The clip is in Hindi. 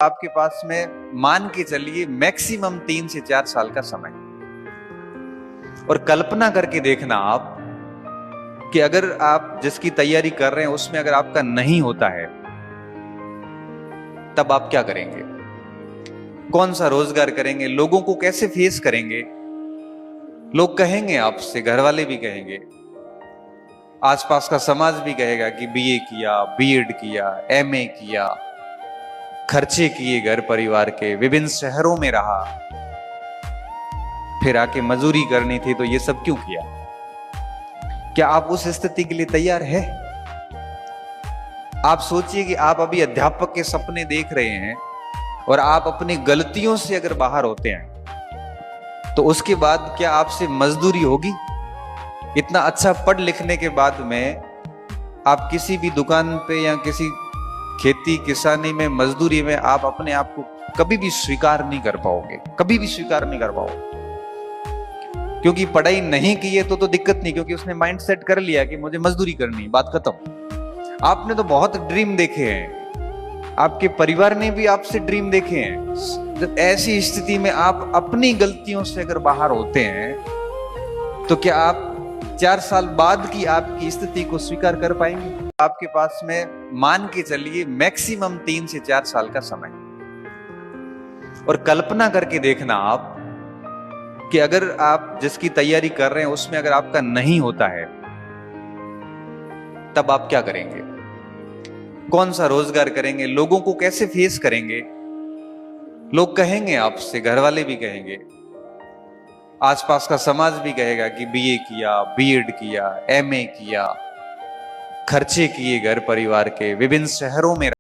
आपके पास में मान के चलिए मैक्सिमम 3 से 4 साल का समय, और कल्पना करके देखना आप कि अगर आप जिसकी तैयारी कर रहे हैं उसमें अगर आपका नहीं होता है तब आप क्या करेंगे, कौन सा रोजगार करेंगे, लोगों को कैसे फेस करेंगे। लोग कहेंगे आपसे, घर वाले भी कहेंगे, आसपास का समाज भी कहेगा कि बीए किया, बीएड किया, एमए किया, खर्चे किए घर परिवार के, विभिन्न शहरों में रहा, फिर आके मजदूरी करनी थी तो ये सब क्यों किया। क्या आप उस स्थिति के लिए तैयार है? आप सोचिए कि आप अभी अध्यापक के सपने देख रहे हैं और आप अपनी गलतियों से अगर बाहर होते हैं तो उसके बाद क्या आपसे मजदूरी होगी? इतना अच्छा पढ़ लिखने के बाद में आप किसी भी दुकान पे या किसी खेती किसानी में मजदूरी में आप अपने आप को कभी भी स्वीकार नहीं कर पाओगे, कभी भी स्वीकार नहीं कर पाओगे। क्योंकि पढ़ाई नहीं की है तो दिक्कत नहीं, क्योंकि उसने माइंड सेट कर लिया कि मुझे मजदूरी करनी, बात खत्म। आपने तो बहुत ड्रीम देखे हैं, आपके परिवार ने भी आपसे ड्रीम देखे हैं। जब ऐसी स्थिति में आप अपनी गलतियों से अगर बाहर होते हैं तो क्या आप 4 साल बाद की आपकी स्थिति को स्वीकार कर पाएंगे? आपके पास में मान के चलिए मैक्सिमम 3 से 4 साल का समय, और कल्पना करके देखना आप कि अगर आप जिसकी तैयारी कर रहे हैं उसमें अगर आपका नहीं होता है तब आप क्या करेंगे, कौन सा रोजगार करेंगे, लोगों को कैसे फेस करेंगे। लोग कहेंगे आपसे, घर वाले भी कहेंगे, आसपास का समाज भी कहेगा कि बीए किया, बीएड किया, एमए किया, खर्चे किए घर परिवार के, विभिन्न शहरों में